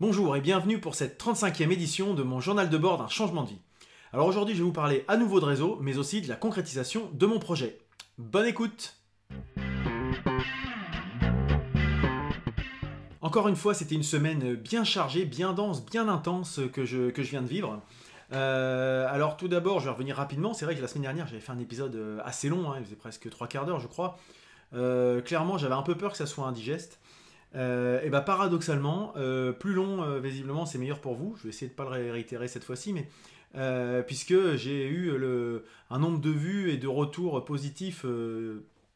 Bonjour et bienvenue pour cette 35e édition de mon journal de bord d'un changement de vie. Alors aujourd'hui je vais vous parler à nouveau de réseau, mais aussi de la concrétisation de mon projet. Bonne écoute! Encore une fois, c'était une semaine bien chargée, bien dense, bien intense que je viens de vivre. Alors tout d'abord, je vais revenir rapidement. C'est vrai que la semaine dernière, j'avais fait un épisode assez long, il faisait presque 3/4 d'heure je crois. Clairement, j'avais un peu peur que ça soit indigeste. Et bah paradoxalement, plus long visiblement c'est meilleur pour vous. Je vais essayer de ne pas le réitérer cette fois-ci, mais puisque j'ai eu un nombre de vues et de retours positifs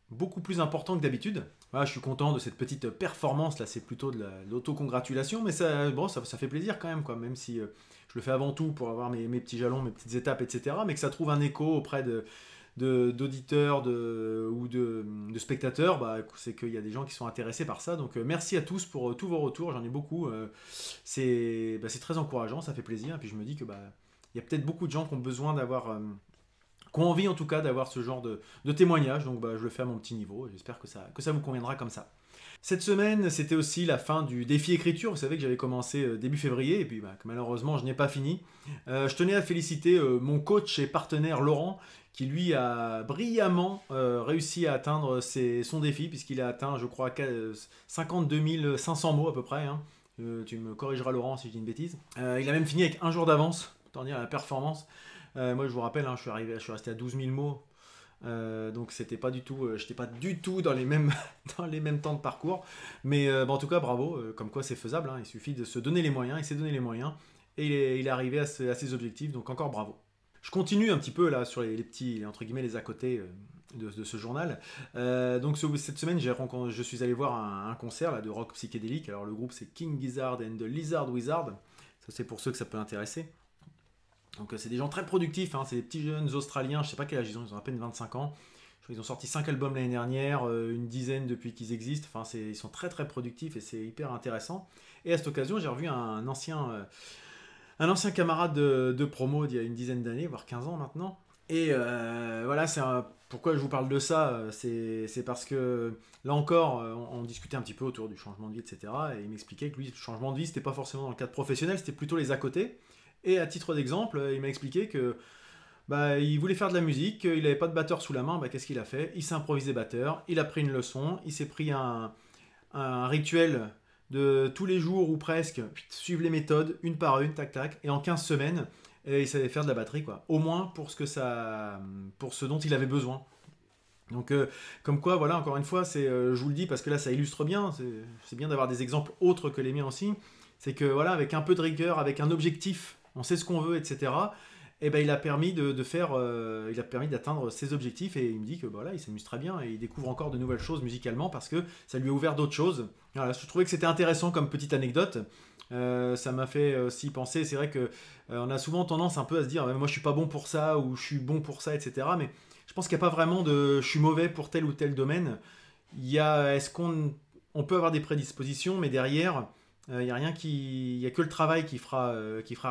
beaucoup plus important que d'habitude. Voilà, je suis content de cette petite performance là, c'est plutôt de l'autocongratulation, mais ça, bon, ça fait plaisir quand même, quoi, même si je le fais avant tout pour avoir mes petits jalons, mes petites étapes, etc. Mais que ça trouve un écho auprès d'auditeurs ou de spectateurs, bah, c'est qu'il y a des gens qui sont intéressés par ça. Donc merci à tous pour tous vos retours, j'en ai beaucoup. C'est très encourageant, ça fait plaisir. Et puis je me dis que il y a peut-être beaucoup de gens qui ont besoin d'avoir, qui ont envie en tout cas d'avoir ce genre de témoignage. Donc je le fais à mon petit niveau. J'espère que ça vous conviendra comme ça. Cette semaine, c'était aussi la fin du défi écriture. Vous savez que j'avais commencé début février et puis que malheureusement, je n'ai pas fini. Je tenais à féliciter mon coach et partenaire Laurent qui lui a brillamment réussi à atteindre son défi puisqu'il a atteint, je crois, 52 500 mots à peu près. Hein. Tu me corrigeras Laurent si je dis une bêtise. Il a même fini avec un jour d'avance, autant dire la performance. Moi, je vous rappelle, hein, je suis resté à 12 000 mots. Donc c'était pas du tout, j'étais pas du tout dans les mêmes, dans les mêmes temps de parcours, mais en tout cas bravo, comme quoi c'est faisable, hein, il suffit de se donner les moyens, il s'est donné les moyens, et il est arrivé à ses objectifs, donc encore bravo. Je continue un petit peu là sur les petits, entre guillemets, les à côté de ce journal. Donc cette semaine, je suis allé voir un concert là, de rock psychédélique, alors le groupe c'est King Gizzard and the Lizard Wizard, ça c'est pour ceux que ça peut intéresser. Donc c'est des gens très productifs, hein, c'est des petits jeunes australiens, je sais pas quel âge ils ont à peine 25 ans. Ils ont sorti 5 albums l'année dernière, une dizaine depuis qu'ils existent, enfin, ils sont très très productifs et c'est hyper intéressant. Et à cette occasion, j'ai revu un ancien camarade de promo d'il y a une dizaine d'années, voire 15 ans maintenant. Et voilà, pourquoi je vous parle de ça, c'est parce que là encore, on discutait un petit peu autour du changement de vie, etc. Et il m'expliquait que lui, le changement de vie, c'était pas forcément dans le cadre professionnel, c'était plutôt les à côté. Et à titre d'exemple, il m'a expliqué que il voulait faire de la musique, il n'avait pas de batteur sous la main, qu'est-ce qu'il a fait? Il s'est improvisé batteur, il a pris une leçon, il s'est pris un rituel de tous les jours ou presque, suivre les méthodes, une par une, tac tac, et en 15 semaines, il savait faire de la batterie, quoi. Au moins pour ce dont il avait besoin. Donc comme quoi, voilà, encore une fois, je vous le dis parce que là ça illustre bien, c'est bien d'avoir des exemples autres que les miens aussi, c'est que voilà, avec un peu de rigueur, avec un objectif, on sait ce qu'on veut, etc. Et il a permis il a permis d'atteindre ses objectifs et il me dit que il s'amuse très bien et il découvre encore de nouvelles choses musicalement parce que ça lui a ouvert d'autres choses. Voilà, je trouvais que c'était intéressant comme petite anecdote. Ça m'a fait aussi penser, c'est vrai que on a souvent tendance un peu à se dire moi je suis pas bon pour ça ou je suis bon pour ça, etc. Mais je pense qu'il n'y a pas vraiment de je suis mauvais pour tel ou tel domaine. Est-ce qu'on peut avoir des prédispositions, mais derrière il n'y a que le travail qui fera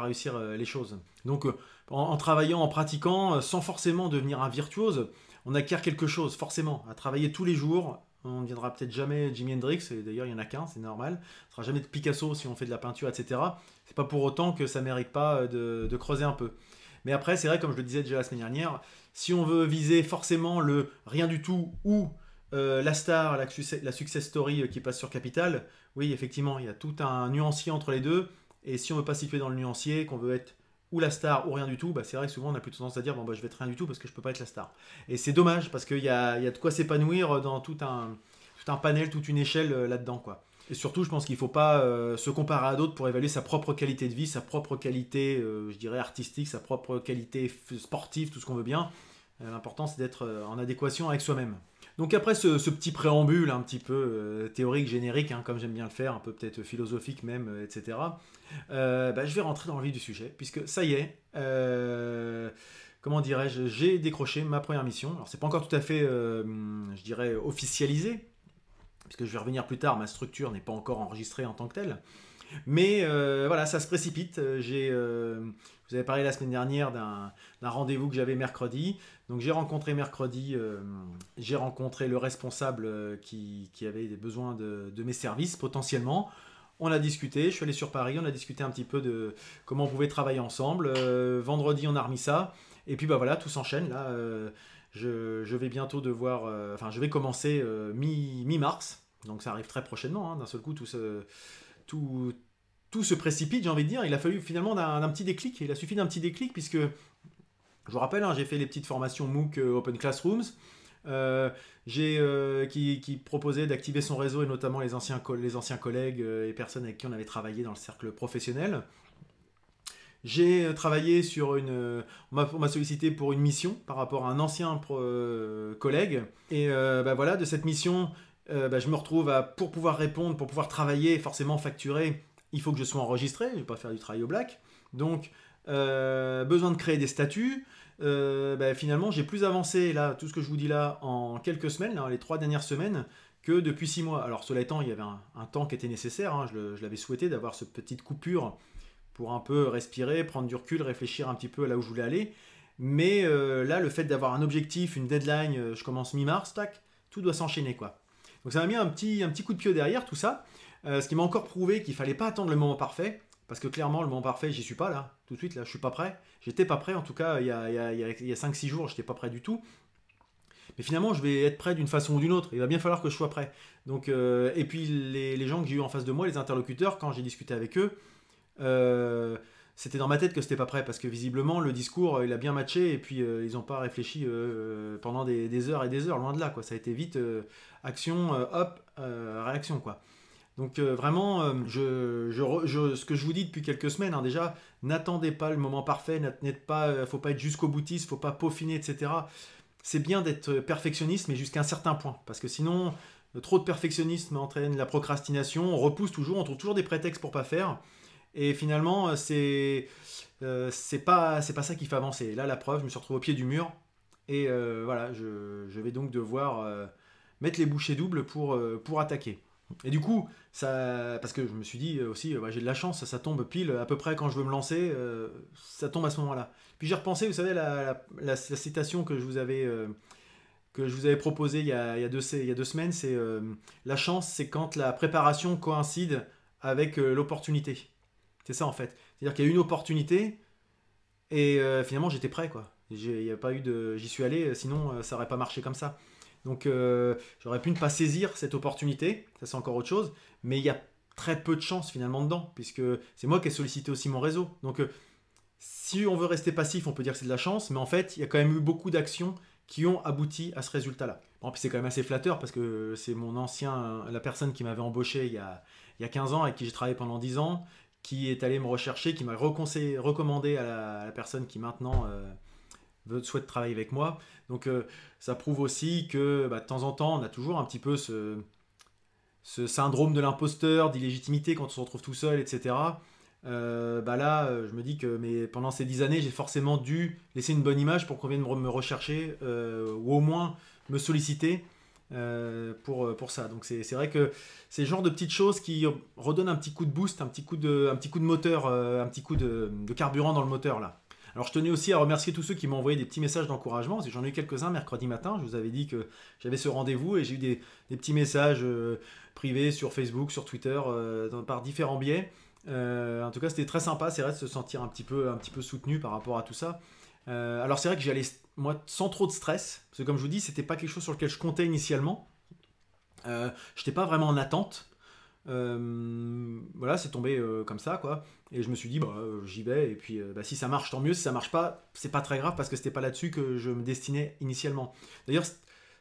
réussir les choses. Donc en travaillant, en pratiquant, sans forcément devenir un virtuose, on acquiert quelque chose, forcément. À travailler tous les jours, on ne deviendra peut-être jamais Jimi Hendrix, et d'ailleurs il n'y en a qu'un, c'est normal. On ne sera jamais de Picasso si on fait de la peinture, etc. C'est pas pour autant que ça ne mérite pas de creuser un peu. Mais après, c'est vrai, comme je le disais déjà la semaine dernière, si on veut viser forcément le rien du tout ou la star, la success story qui passe sur Capital, oui, effectivement, il y a tout un nuancier entre les deux. Et si on ne veut pas se situer dans le nuancier, qu'on veut être ou la star ou rien du tout, c'est vrai que souvent on a plutôt tendance à dire je vais être rien du tout parce que je ne peux pas être la star. Et c'est dommage parce qu'il y a de quoi s'épanouir dans tout un panel, toute une échelle là-dedans, quoi. Et surtout, je pense qu'il ne faut pas se comparer à d'autres pour évaluer sa propre qualité de vie, sa propre qualité, je dirais, artistique, sa propre qualité sportive, tout ce qu'on veut bien. L'important, c'est d'être en adéquation avec soi-même. Donc après ce petit préambule un petit peu théorique, générique, hein, comme j'aime bien le faire, un peu peut-être philosophique même, etc., je vais rentrer dans le vif du sujet, puisque ça y est, comment dirais-je, j'ai décroché ma première mission. Alors c'est pas encore tout à fait, je dirais, officialisé, puisque je vais revenir plus tard, ma structure n'est pas encore enregistrée en tant que telle. Mais voilà, ça se précipite. Vous avez parlé la semaine dernière d'un rendez-vous que j'avais mercredi. Donc j'ai rencontré mercredi, j'ai rencontré le responsable qui avait des besoins de mes services potentiellement. on a discuté, je suis allé sur Paris, on a discuté un petit peu de comment on pouvait travailler ensemble. Vendredi, on a remis ça. Et puis bah voilà, tout s'enchaîne là. Je vais bientôt devoir, enfin je vais commencer mi-mars, donc ça arrive très prochainement, hein. D'un seul coup tout, tout se précipite, j'ai envie de dire. Il a fallu finalement d'un petit déclic, il a suffi d'un petit déclic puisque, je vous rappelle, hein, j'ai fait les petites formations MOOC Open Classrooms, qui proposait d'activer son réseau et notamment les anciens collègues et personnes avec qui on avait travaillé dans le cercle professionnel. J'ai travaillé sur on m'a sollicité pour une mission par rapport à un ancien collègue. Et bah voilà, de cette mission, bah, je me retrouve pour pouvoir répondre, pour pouvoir travailler, forcément facturer, il faut que je sois enregistré, je ne vais pas faire du travail au black. Donc, besoin de créer des statuts. Bah, finalement, j'ai plus avancé, là, tout ce que je vous dis là, en quelques semaines, là, les 3 dernières semaines, que depuis 6 mois. Alors, cela étant, il y avait un temps qui était nécessaire, hein, je l'avais souhaité, d'avoir cette petite coupure pour un peu respirer, prendre du recul, réfléchir un petit peu à là où je voulais aller. Mais là, le fait d'avoir un objectif, une deadline, je commence mi-mars, tac, tout doit s'enchaîner, quoi. Donc ça m'a mis un petit coup de pied derrière, tout ça. Ce qui m'a encore prouvé qu'il fallait pas attendre le moment parfait, parce que clairement, le moment parfait, j'y suis pas là, tout de suite, là, je suis pas prêt. J'étais pas prêt, en tout cas, il y a 5-6 jours, j'étais pas prêt du tout. Mais finalement, je vais être prêt d'une façon ou d'une autre. Il va bien falloir que je sois prêt. Donc, et puis, les gens que j'ai eu en face de moi, les interlocuteurs, quand j'ai discuté avec eux, c'était dans ma tête que c'était pas prêt parce que visiblement le discours il a bien matché et puis ils n'ont pas réfléchi pendant des heures et des heures, loin de là quoi. Ça a été vite action, hop, réaction quoi. Donc vraiment, ce que je vous dis depuis quelques semaines, hein, déjà, n'attendez pas le moment parfait, faut pas être jusqu'au boutiste, faut pas peaufiner, etc. C'est bien d'être perfectionniste, mais jusqu'à un certain point, parce que sinon, trop de perfectionnisme entraîne la procrastination, on repousse toujours, on trouve toujours des prétextes pour pas faire. Et finalement, c'est pas ça qui fait avancer. Là, la preuve, je me suis retrouvé au pied du mur. Et voilà, je vais donc devoir mettre les bouchées doubles pour attaquer. Et du coup, parce que je me suis dit aussi, ouais, j'ai de la chance, ça tombe pile à peu près quand je veux me lancer, ça tombe à ce moment-là. Puis j'ai repensé, vous savez, la citation que je vous avais proposée il y a 2 semaines, c'est la chance, c'est quand la préparation coïncide avec l'opportunité. C'est ça en fait. C'est-à-dire qu'il y a eu une opportunité et finalement j'étais prêt quoi. Y a pas eu j'y suis allé, sinon ça aurait pas marché comme ça. Donc j'aurais pu ne pas saisir cette opportunité, ça c'est encore autre chose, mais il y a très peu de chance finalement dedans, puisque c'est moi qui ai sollicité aussi mon réseau. Donc si on veut rester passif, on peut dire que c'est de la chance, mais en fait il y a quand même eu beaucoup d'actions qui ont abouti à ce résultat-là. Bon, puis c'est quand même assez flatteur parce que c'est la personne qui m'avait embauché il y a 15 ans, avec qui j'ai travaillé pendant 10 ans, qui est allé me rechercher, qui m'a recommandé à la personne qui maintenant souhaite travailler avec moi. Donc ça prouve aussi que bah, de temps en temps, on a toujours un petit peu ce syndrome de l'imposteur, d'illégitimité quand on se retrouve tout seul, etc. Bah là, je me dis que pendant ces 10 années, j'ai forcément dû laisser une bonne image pour qu'on vienne me rechercher ou au moins me solliciter pour ça. Donc c'est vrai que c'est le genre de petites choses qui redonnent un petit coup de boost, un petit coup de moteur, un petit coup de carburant dans le moteur là. Alors je tenais aussi à remercier tous ceux qui m'ont envoyé des petits messages d'encouragement, parce que j'en ai eu quelques-uns mercredi matin, je vous avais dit que j'avais ce rendez-vous et j'ai eu des petits messages privés sur Facebook, sur Twitter, par différents biais. En tout cas c'était très sympa, c'est vrai de se sentir un petit peu soutenu par rapport à tout ça. Alors c'est vrai que j'y allais moi sans trop de stress, parce que comme je vous dis, c'était pas quelque chose sur lequel je comptais initialement. Je n'étais pas vraiment en attente. Voilà, c'est tombé comme ça, quoi. Et je me suis dit, bah, j'y vais. Et puis, bah, si ça marche, tant mieux. Si ça marche pas, c'est pas très grave parce que c'était pas là-dessus que je me destinais initialement. D'ailleurs,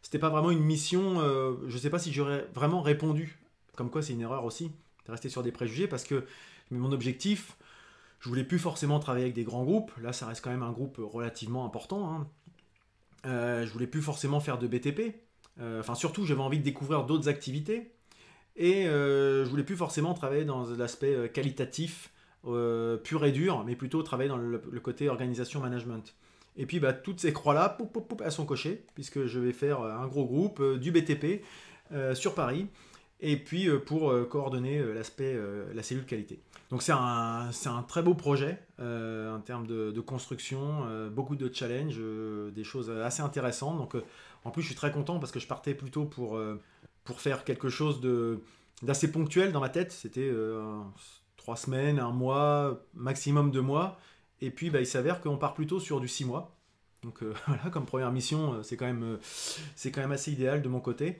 c'était pas vraiment une mission. Je sais pas si j'aurais vraiment répondu. Comme quoi, c'est une erreur aussi de rester sur des préjugés parce que mon objectif, je voulais plus forcément travailler avec des grands groupes. Là, ça reste quand même un groupe relativement important, hein. Je voulais plus forcément faire de BTP. Enfin, surtout, j'avais envie de découvrir d'autres activités. Et je voulais plus forcément travailler dans l'aspect qualitatif pur et dur, mais plutôt travailler dans le côté organisation management. Et puis bah, toutes ces croix-là, poup, poup, poup, elles sont cochées, puisque je vais faire un gros groupe, du BTP sur Paris, et puis pour coordonner la cellule qualité. Donc c'est un très beau projet en termes de construction, beaucoup de challenges, des choses assez intéressantes. Donc en plus je suis très content parce que je partais plutôt pour faire quelque chose d'assez ponctuel dans ma tête. C'était 3 semaines, un mois, maximum 2 mois. Et puis il s'avère qu'on part plutôt sur du 6 mois. Donc voilà, comme première mission, c'est quand même assez idéal de mon côté.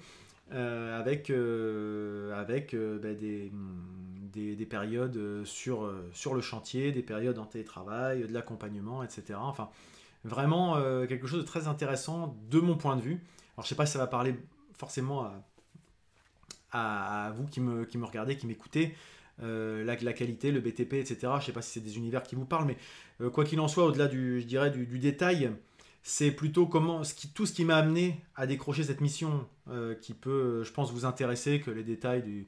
Avec des périodes sur le chantier, des périodes en télétravail, de l'accompagnement, etc. Enfin, vraiment quelque chose de très intéressant de mon point de vue. Alors je sais pas si ça va parler forcément à vous qui me regardez, qui m'écoutez, la qualité, le BTP, etc. Je sais pas si c'est des univers qui vous parlent, mais quoi qu'il en soit, au-delà je dirais du détail, c'est plutôt tout ce qui m'a amené à décrocher cette mission qui peut, je pense, vous intéresser que les détails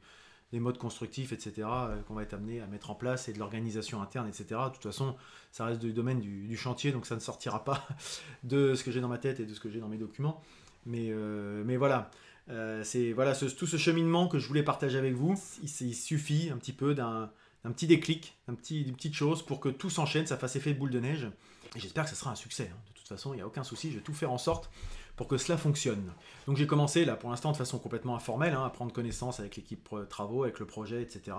des modes constructifs, etc., qu'on va être amené à mettre en place et de l'organisation interne, etc. De toute façon, ça reste du domaine du chantier, donc ça ne sortira pas de ce que j'ai dans ma tête et de ce que j'ai dans mes documents. Mais voilà, tout ce cheminement que je voulais partager avec vous, il suffit un petit peu d'un petit déclic, d'une petite chose pour que tout s'enchaîne, ça fasse effet de boule de neige. Et j'espère que ce sera un succès. De toute façon, il n'y a aucun souci, je vais tout faire en sorte pour que cela fonctionne. Donc j'ai commencé là pour l'instant de façon complètement informelle, à prendre connaissance avec l'équipe travaux, avec le projet, etc.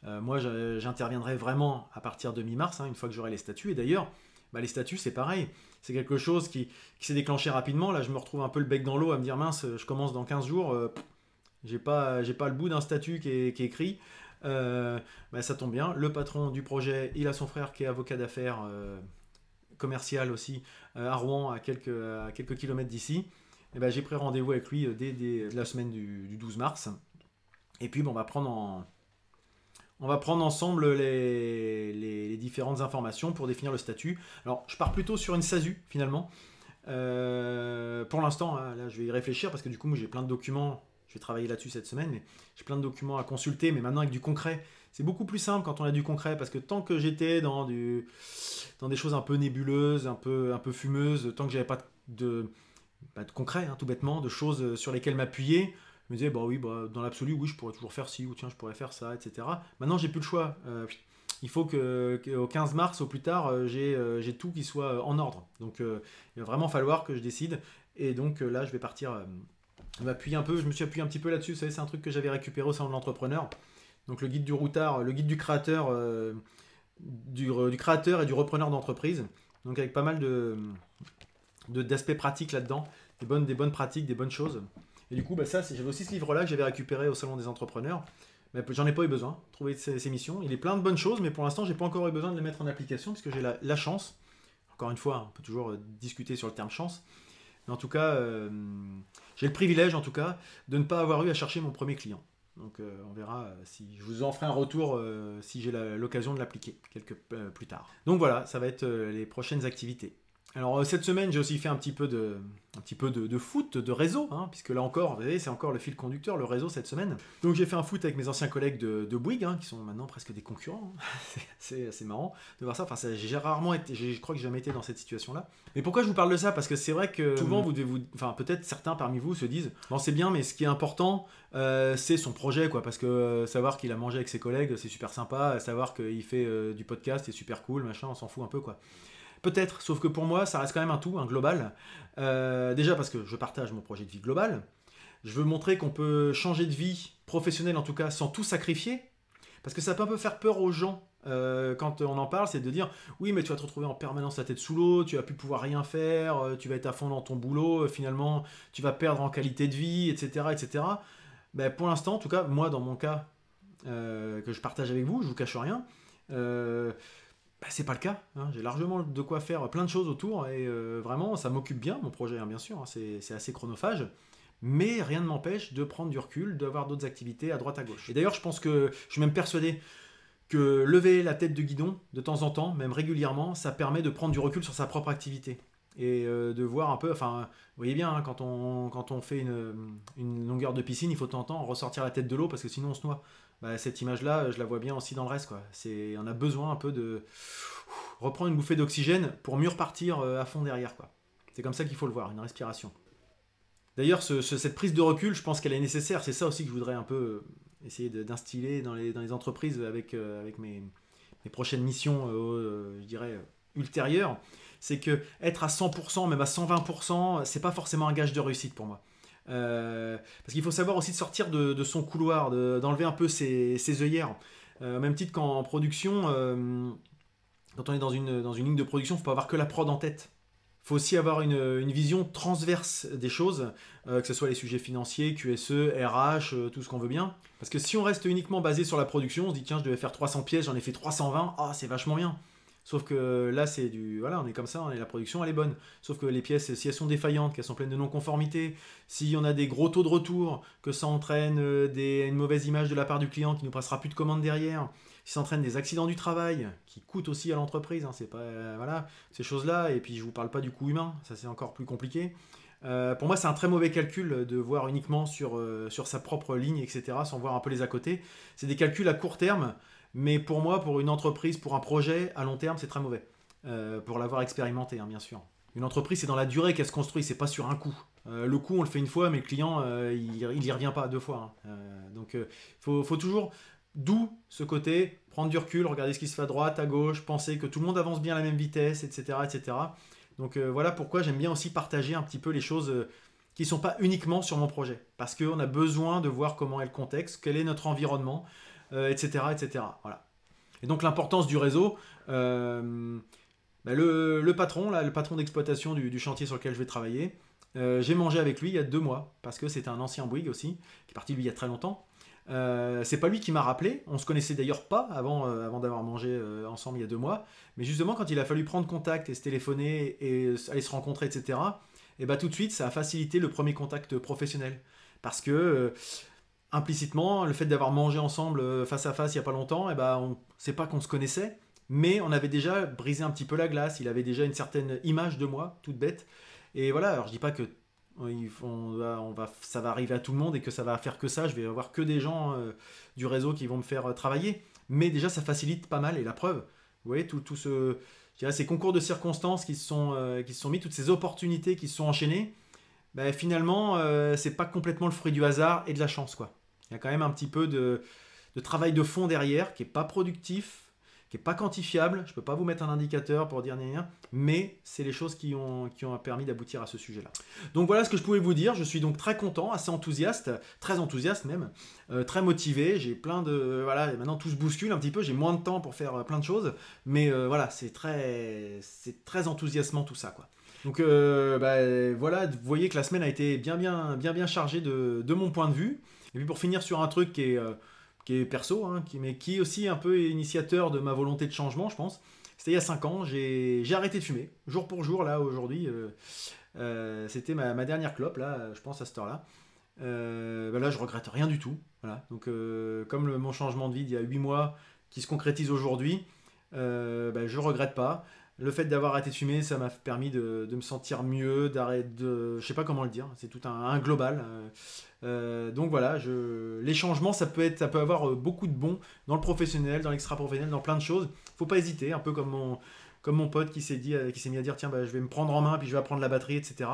Moi j'interviendrai vraiment à partir de mi-mars, une fois que j'aurai les statuts. Et d'ailleurs, les statuts c'est pareil. C'est quelque chose qui s'est déclenché rapidement. Là je me retrouve un peu le bec dans l'eau à me dire mince, je commence dans 15 jours, j'ai pas le bout d'un statut qui est écrit. Ça tombe bien, le patron du projet, il a son frère qui est avocat d'affaires commercial aussi, à Rouen, à quelques kilomètres d'ici. Et j'ai pris rendez-vous avec lui dès la semaine du 12 mars. Et puis on va prendre ensemble les différentes informations pour définir le statut. Alors je pars plutôt sur une SASU finalement. Pour l'instant, là je vais y réfléchir parce que du coup moi, j'ai plein de documents. Je vais travailler là-dessus cette semaine, mais j'ai plein de documents à consulter, mais maintenant avec du concret. C'est beaucoup plus simple quand on a du concret, parce que tant que j'étais dans des choses un peu nébuleuses, un peu fumeuses, tant que j'avais pas de concret, tout bêtement, de choses sur lesquelles m'appuyer, je me disais, dans l'absolu, oui, je pourrais toujours faire ci, ou tiens, je pourrais faire ça, etc. Maintenant, j'ai plus le choix. Il faut qu'au 15 mars, au plus tard, j'ai tout qui soit en ordre. Donc, il va vraiment falloir que je décide. Et donc, là, je vais partir... je me suis appuyé un petit peu là-dessus. Vous savez, c'est un truc que j'avais récupéré au sein de l'entrepreneur. Donc le guide du routard, le guide du créateur, du créateur et du repreneur d'entreprise. Donc avec pas mal d'aspects pratiques là-dedans, des bonnes pratiques, des bonnes choses. Et du coup, j'avais aussi ce livre-là que j'avais récupéré au salon des entrepreneurs. Mais j'en ai pas eu besoin, trouver ces missions. Il est plein de bonnes choses, mais pour l'instant, j'ai pas encore eu besoin de les mettre en application, puisque j'ai la chance. Encore une fois, on peut toujours discuter sur le terme chance. Mais en tout cas, j'ai le privilège, en tout cas, de ne pas avoir eu à chercher mon premier client. Donc on verra si je vous en ferai un retour si j'ai l'occasion de l'appliquer plus tard. Donc voilà, ça va être les prochaines activités. Alors cette semaine, j'ai aussi fait un petit peu de foot, de réseau, puisque là encore, vous voyez, c'est encore le fil conducteur, le réseau cette semaine. Donc j'ai fait un foot avec mes anciens collègues de Bouygues, qui sont maintenant presque des concurrents. C'est assez marrant de voir ça. Enfin, j'ai rarement été, je crois que j'ai jamais été dans cette situation-là. Mais pourquoi je vous parle de ça? Parce que c'est vrai que souvent, peut-être certains parmi vous se disent, bon c'est bien, mais ce qui est important, c'est son projet, quoi. Parce que savoir qu'il a mangé avec ses collègues, c'est super sympa. Savoir qu'il fait du podcast, c'est super cool, machin, on s'en fout un peu, quoi. Peut-être, sauf que pour moi, ça reste quand même un tout, un global. Déjà parce que je partage mon projet de vie global. Je veux montrer qu'on peut changer de vie professionnelle, en tout cas, sans tout sacrifier. Parce que ça peut un peu faire peur aux gens quand on en parle, c'est de dire oui, mais tu vas te retrouver en permanence la tête sous l'eau, tu vas plus pouvoir rien faire, tu vas être à fond dans ton boulot, finalement, tu vas perdre en qualité de vie, etc. etc. Pour l'instant, en tout cas, moi, dans mon cas que je partage avec vous, je vous cache rien. C'est pas le cas, j'ai largement de quoi faire plein de choses autour et vraiment ça m'occupe bien mon projet, bien sûr, c'est assez chronophage, mais rien ne m'empêche de prendre du recul, d'avoir d'autres activités à droite à gauche. Et d'ailleurs je pense que je suis même persuadé que lever la tête de guidon de temps en temps, même régulièrement, ça permet de prendre du recul sur sa propre activité et de voir un peu, vous voyez bien, quand on fait une longueur de piscine, il faut de temps en temps ressortir la tête de l'eau parce que sinon on se noie. Cette image-là, je la vois bien aussi dans le reste, quoi. On a besoin un peu de reprendre une bouffée d'oxygène pour mieux repartir à fond derrière, quoi. C'est comme ça qu'il faut le voir, une respiration. D'ailleurs, cette prise de recul, je pense qu'elle est nécessaire. C'est ça aussi que je voudrais un peu essayer d'instiller dans les entreprises avec mes prochaines missions, je dirais, ultérieures. C'est que être à 100%, même à 120%, c'est pas forcément un gage de réussite pour moi. Parce qu'il faut savoir aussi de sortir de son couloir, d'enlever un peu ses œillères. Au même titre qu'en production, quand on est dans une ligne de production, il ne faut pas avoir que la prod en tête. Il faut aussi avoir une vision transverse des choses, que ce soit les sujets financiers, QSE, RH, tout ce qu'on veut bien. Parce que si on reste uniquement basé sur la production, on se dit tiens, je devais faire 300 pièces, j'en ai fait 320, ah c'est vachement bien. Sauf que là, c'est du. Voilà, on est comme ça, la production, elle est bonne. Sauf que les pièces, si elles sont défaillantes, qu'elles sont pleines de non-conformité, si on a des gros taux de retour, que ça entraîne une mauvaise image de la part du client qui ne nous passera plus de commandes derrière, si ça entraîne des accidents du travail, qui coûtent aussi à l'entreprise, hein, c'est pas. Voilà, ces choses-là, et puis je vous parle pas du coût humain, ça c'est encore plus compliqué. Pour moi, c'est un très mauvais calcul de voir uniquement sur sa propre ligne, etc., sans voir un peu les à côté. C'est des calculs à court terme. Mais pour moi, pour une entreprise, pour un projet, à long terme, c'est très mauvais. Pour l'avoir expérimenté, hein, bien sûr. Une entreprise, c'est dans la durée qu'elle se construit, c'est pas sur un coup. Le coup, on le fait une fois, mais le client, il y revient pas deux fois. Hein. Donc, faut toujours, d'où ce côté, prendre du recul, regarder ce qui se fait à droite, à gauche, penser que tout le monde avance bien à la même vitesse, etc. etc. Donc, voilà pourquoi j'aime bien aussi partager un petit peu les choses qui ne sont pas uniquement sur mon projet. Parce qu'on a besoin de voir comment est le contexte, quel est notre environnement, etc., etc. Voilà. Et donc l'importance du réseau, le patron, là, le patron d'exploitation du chantier sur lequel je vais travailler, j'ai mangé avec lui il y a 2 mois, parce que c'était un ancien Bouygues aussi, qui est parti lui il y a très longtemps. C'est pas lui qui m'a rappelé, on se connaissait d'ailleurs pas avant d'avoir mangé ensemble il y a 2 mois, mais justement quand il a fallu prendre contact et se téléphoner et aller se rencontrer, etc., et bah tout de suite ça a facilité le premier contact professionnel. Parce que implicitement, le fait d'avoir mangé ensemble face à face il n'y a pas longtemps, c'est pas qu'on se connaissait, mais on avait déjà brisé un petit peu la glace, il avait déjà une certaine image de moi, toute bête. Et voilà, alors je dis pas que ça va arriver à tout le monde et que ça va faire que ça, je vais avoir que des gens du réseau qui vont me faire travailler, mais déjà ça facilite pas mal, et la preuve, vous voyez, je dirais, ces concours de circonstances qui se sont mis, toutes ces opportunités qui se sont enchaînées, finalement, c'est pas complètement le fruit du hasard et de la chance, quoi. Il y a quand même un petit peu de travail de fond derrière qui est pas productif, qui est pas quantifiable. Je peux pas vous mettre un indicateur pour dire rien, mais c'est les choses qui ont permis d'aboutir à ce sujet-là. Donc voilà ce que je pouvais vous dire. Je suis donc très content, assez enthousiaste, très enthousiaste même, très motivé. J'ai plein de voilà. Maintenant tout se bouscule un petit peu. J'ai moins de temps pour faire plein de choses, mais voilà, c'est très enthousiasmant tout ça, quoi. Donc voilà, vous voyez que la semaine a été bien chargée de mon point de vue. Et puis pour finir sur un truc qui est perso, hein, mais qui est aussi un peu initiateur de ma volonté de changement, je pense. C'était il y a 5 ans, j'ai arrêté de fumer, jour pour jour, là, aujourd'hui. C'était ma dernière clope, là, je pense, à cette heure-là. Là, je regrette rien du tout. Voilà. Donc, comme mon changement de vie d'il y a 8 mois qui se concrétise aujourd'hui, je regrette pas. Le fait d'avoir arrêté de fumer, ça m'a permis de me sentir mieux, je sais pas comment le dire, c'est tout un global. Donc voilà, les changements, ça peut avoir beaucoup de bons dans le professionnel, dans l'extra-professionnel, dans plein de choses. Faut pas hésiter, un peu comme mon pote qui s'est mis à dire tiens, je vais me prendre en main, puis je vais apprendre la batterie, etc.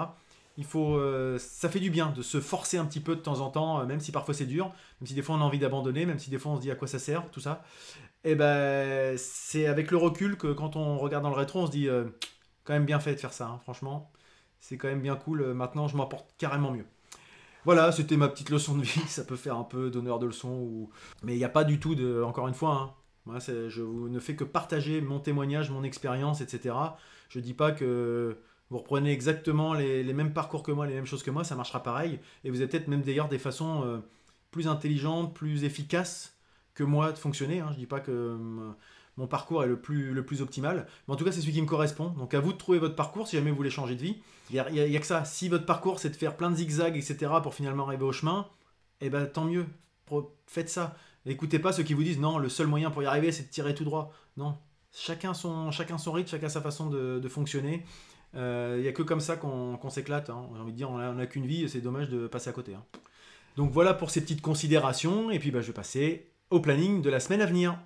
Ça fait du bien de se forcer un petit peu de temps en temps, même si parfois c'est dur, même si des fois on a envie d'abandonner, même si des fois on se dit à quoi ça sert, tout ça. Et c'est avec le recul que quand on regarde dans le rétro, on se dit quand même bien fait de faire ça, hein, franchement, c'est quand même bien cool. Maintenant, je m'en porte carrément mieux. Voilà, c'était ma petite leçon de vie. Ça peut faire un peu d'honneur de leçon, mais il n'y a pas du tout encore une fois, hein, moi, je ne fais que partager mon témoignage, mon expérience, etc. Je dis pas que vous reprenez exactement les mêmes parcours que moi, les mêmes choses que moi, ça marchera pareil. Et vous avez peut-être même d'ailleurs des façons plus intelligentes, plus efficaces que moi de fonctionner. Hein. Je dis pas que mon parcours est le plus optimal, mais en tout cas c'est celui qui me correspond. Donc à vous de trouver votre parcours si jamais vous voulez changer de vie. Il y a que ça. Si votre parcours c'est de faire plein de zigzags, etc. pour finalement arriver au chemin, tant mieux. Faites ça. N'écoutez pas ceux qui vous disent non, le seul moyen pour y arriver c'est de tirer tout droit. Non. Chacun son rythme, chacun sa façon de fonctionner. Il n'y a que comme ça qu'on s'éclate. Hein. J'ai envie de dire, on n'a qu'une vie et c'est dommage de passer à côté. Hein. Donc voilà pour ces petites considérations. Et puis je vais passer au planning de la semaine à venir.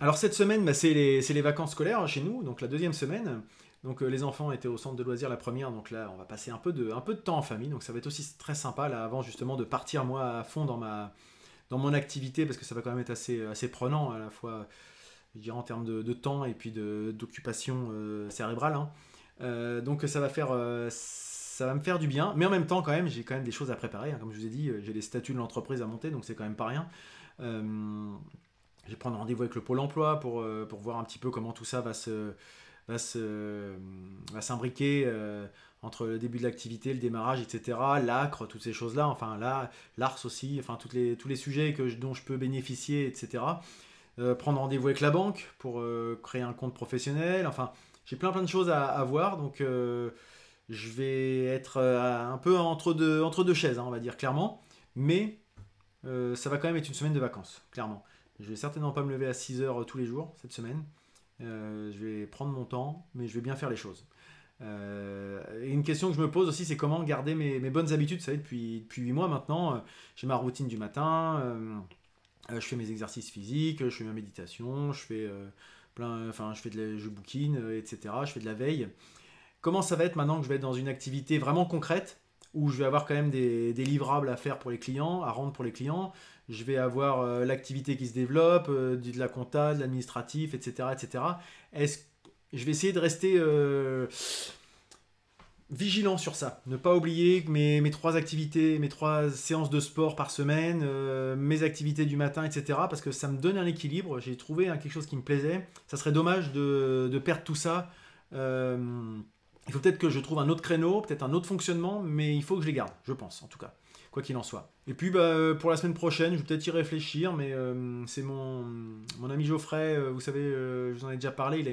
Alors cette semaine, c'est les vacances scolaires chez nous, donc la 2e semaine. Donc les enfants étaient au centre de loisirs la première, donc là on va passer un peu de temps en famille, donc ça va être aussi très sympa là avant justement de partir moi à fond dans mon activité, parce que ça va quand même être assez prenant à la fois, je dirais en termes de temps et puis d'occupation cérébrale. Hein. Donc ça va me faire du bien, mais en même temps quand même j'ai quand même des choses à préparer, hein. Comme je vous ai dit, j'ai les statuts de l'entreprise à monter, donc c'est quand même pas rien. Euh, je vais prendre rendez-vous avec le Pôle emploi pour voir un petit peu comment tout ça va se, va s'imbriquer entre le début de l'activité, le démarrage, etc. L'ACRE, toutes ces choses-là, enfin là, l'ARS aussi, enfin tous les sujets dont je peux bénéficier, etc. Prendre rendez-vous avec la banque pour créer un compte professionnel, enfin j'ai plein de choses à voir, donc je vais être un peu entre deux chaises, hein, on va dire clairement, mais ça va quand même être une semaine de vacances, clairement. Je vais certainement pas me lever à 6 heures tous les jours cette semaine. Je vais prendre mon temps, mais je vais bien faire les choses. Et une question que je me pose aussi, c'est comment garder mes bonnes habitudes. Vous savez, depuis 8 mois maintenant, j'ai ma routine du matin, je fais mes exercices physiques, je fais ma méditation, je bouquine, etc. Je fais de la veille. Comment ça va être maintenant que je vais être dans une activité vraiment concrète, où je vais avoir quand même des livrables à faire pour les clients, à rendre pour les clients. Je vais avoir l'activité qui se développe, de la compta, de l'administratif, etc., etc. Est-ce, je vais essayer de rester vigilant sur ça. Ne pas oublier que mes trois activités, mes trois séances de sport par semaine, mes activités du matin, etc. Parce que ça me donne un équilibre. J'ai trouvé quelque chose qui me plaisait. Ça serait dommage de perdre tout ça. Il faut peut-être que je trouve un autre créneau, peut-être un autre fonctionnement, mais il faut que je les garde, je pense, en tout cas, quoi qu'il en soit. Et puis pour la semaine prochaine, je vais peut-être y réfléchir, mais c'est mon ami Geoffrey, vous savez, je vous en ai déjà parlé, il a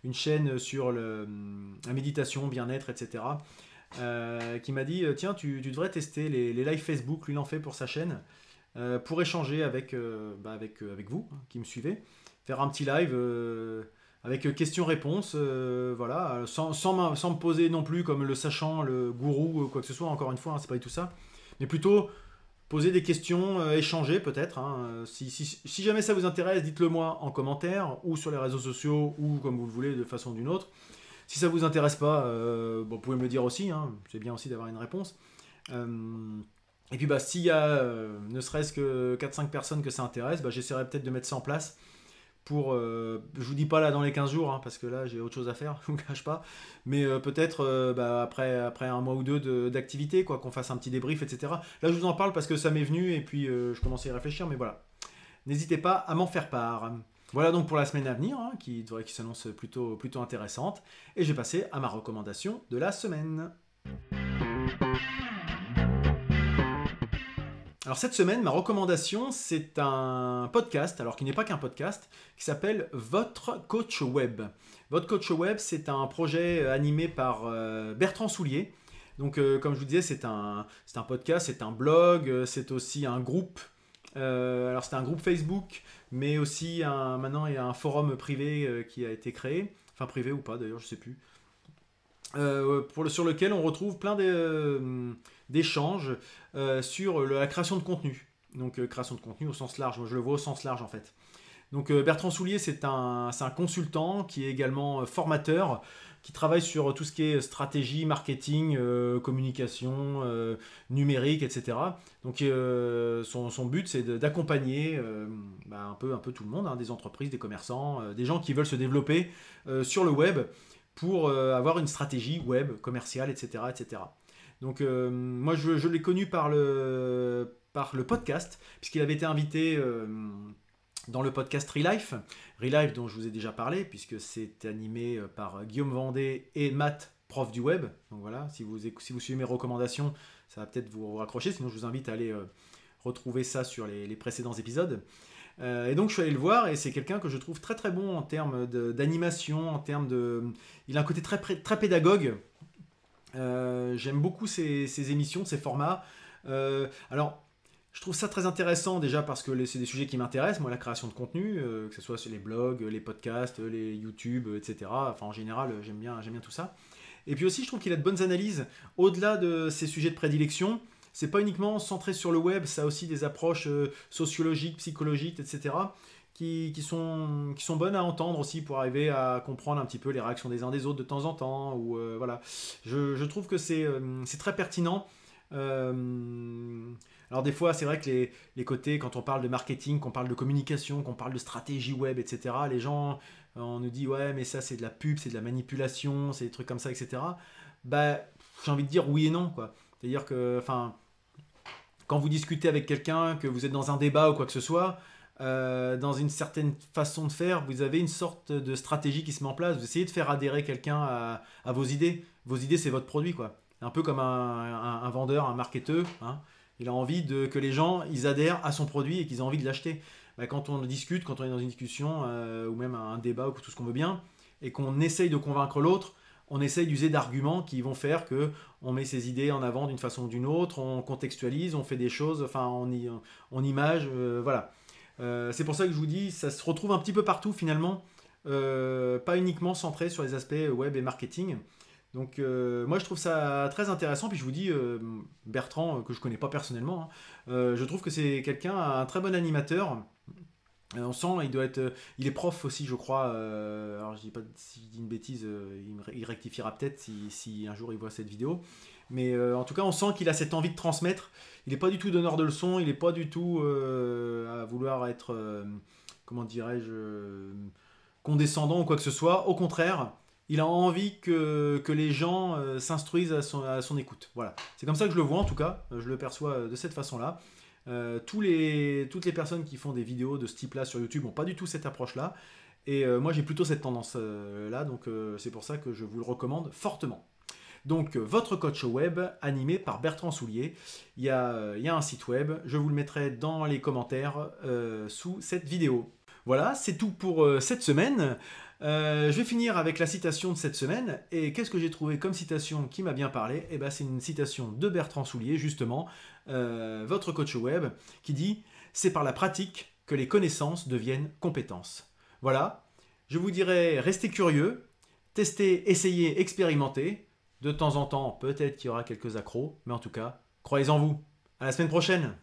une chaîne sur la méditation, bien-être, etc., qui m'a dit, tiens, tu devrais tester les lives Facebook, lui il en fait pour sa chaîne, pour échanger avec vous, hein, qui me suivez, faire un petit live avec questions-réponses, voilà, sans me poser non plus comme le sachant, le gourou, quoi que ce soit, encore une fois, hein, c'est pas du tout ça, mais plutôt poser des questions, échanger peut-être, hein. Si jamais ça vous intéresse, dites-le moi en commentaire, ou sur les réseaux sociaux, ou comme vous le voulez, de façon ou d'une autre. Si ça vous intéresse pas, vous pouvez me le dire aussi, hein, c'est bien aussi d'avoir une réponse. Et puis s'il y a ne serait-ce que 4-5 personnes que ça intéresse, j'essaierai peut-être de mettre ça en place pour, je vous dis pas là dans les 15 jours, hein, parce que là j'ai autre chose à faire, je vous le cache pas, mais peut-être après un mois ou deux d'activité, quoi, qu'on fasse un petit débrief, etc. Là je vous en parle parce que ça m'est venu et puis je commençais à y réfléchir, mais voilà. N'hésitez pas à m'en faire part. Voilà donc pour la semaine à venir, hein, qui s'annonce plutôt intéressante, et je vais passer à ma recommandation de la semaine. Alors cette semaine, ma recommandation, c'est un podcast, alors qui n'est pas qu'un podcast, qui s'appelle Votre Coach Web. Votre Coach Web, c'est un projet animé par Bertrand Soulier. Donc comme je vous disais, c'est un podcast, c'est un blog, c'est aussi un groupe. Alors c'est un groupe Facebook, mais aussi maintenant il y a un forum privé qui a été créé. Enfin privé ou pas d'ailleurs, je ne sais plus. Sur lequel on retrouve plein d'échanges sur la création de contenu. Donc création de contenu au sens large, moi je le vois au sens large en fait. Donc Bertrand Soulier, c'est un consultant qui est également formateur, qui travaille sur tout ce qui est stratégie, marketing, communication, numérique, etc. Donc son but, c'est d'accompagner un peu tout le monde, hein, des entreprises, des commerçants, des gens qui veulent se développer sur le web pour avoir une stratégie web, commerciale, etc. etc. Donc moi je l'ai connu par le podcast, puisqu'il avait été invité dans le podcast Relife, dont je vous ai déjà parlé, puisque c'est animé par Guillaume Vendée et Matt, prof du web. Donc voilà, si vous suivez mes recommandations, ça va peut-être vous raccrocher, sinon je vous invite à aller retrouver ça sur les précédents épisodes. Et donc je suis allé le voir, et c'est quelqu'un que je trouve très très bon en termes d'animation, en termes de... Il a un côté très pédagogue. J'aime beaucoup ses émissions, ses formats. Alors, je trouve ça très intéressant déjà parce que c'est des sujets qui m'intéressent, moi la création de contenu, que ce soit sur les blogs, les podcasts, les YouTube, etc. Enfin en général, j'aime bien tout ça. Et puis aussi, je trouve qu'il a de bonnes analyses au-delà de ses sujets de prédilection. C'est pas uniquement centré sur le web, ça a aussi des approches sociologiques, psychologiques, etc. Qui sont bonnes à entendre aussi pour arriver à comprendre un petit peu les réactions des uns des autres de temps en temps. Voilà. Je trouve que c'est très pertinent. Alors des fois, c'est vrai que les côtés, quand on parle de marketing, qu'on parle de communication, qu'on parle de stratégie web, etc., les gens, on nous dit, ouais, mais ça c'est de la pub, c'est de la manipulation, c'est des trucs comme ça, etc. Bah, j'ai envie de dire oui et non, quoi. C'est-à-dire que, enfin, quand vous discutez avec quelqu'un, que vous êtes dans un débat ou quoi que ce soit, dans une certaine façon de faire, vous avez une sorte de stratégie qui se met en place. Vous essayez de faire adhérer quelqu'un à vos idées. Vos idées, c'est votre produit, quoi. Un peu comme un vendeur, un marketeur, hein. Il a envie que les gens ils adhèrent à son produit et qu'ils aient envie de l'acheter. Bah, quand on discute, quand on est dans une discussion ou même un débat ou tout ce qu'on veut bien, et qu'on essaye de convaincre l'autre, on essaye d'user d'arguments qui vont faire que on met ses idées en avant d'une façon ou d'une autre, on contextualise, on fait des choses, enfin on image, voilà. C'est pour ça que je vous dis, ça se retrouve un petit peu partout finalement, pas uniquement centré sur les aspects web et marketing. Donc moi je trouve ça très intéressant, puis je vous dis, Bertrand, que je connais pas personnellement, hein, je trouve que c'est quelqu'un, un très bon animateur. On sent, il est prof aussi, je crois. Alors je dis pas si je dis une bêtise, il rectifiera peut-être si un jour il voit cette vidéo. Mais en tout cas, on sent qu'il a cette envie de transmettre. Il n'est pas du tout donneur de leçons, il n'est pas du tout à vouloir être, comment dirais-je, condescendant ou quoi que ce soit. Au contraire, il a envie que les gens s'instruisent à son écoute. Voilà. C'est comme ça que je le vois en tout cas. Je le perçois de cette façon-là. Toutes les personnes qui font des vidéos de ce type-là sur YouTube n'ont pas du tout cette approche-là. Et moi, j'ai plutôt cette tendance-là. Donc, c'est pour ça que je vous le recommande fortement. Donc, votre coach web, animé par Bertrand Soulier. Il y a un site web. Je vous le mettrai dans les commentaires sous cette vidéo. Voilà, c'est tout pour cette semaine. Je vais finir avec la citation de cette semaine. Et qu'est-ce que j'ai trouvé comme citation qui m'a bien parlé? Eh ben, c'est une citation de Bertrand Soulier, justement, votre coach web, qui dit « C'est par la pratique que les connaissances deviennent compétences ». Voilà, je vous dirais, restez curieux, testez, essayez, expérimentez. De temps en temps, peut-être qu'il y aura quelques accros, mais en tout cas, croyez en vous. À la semaine prochaine!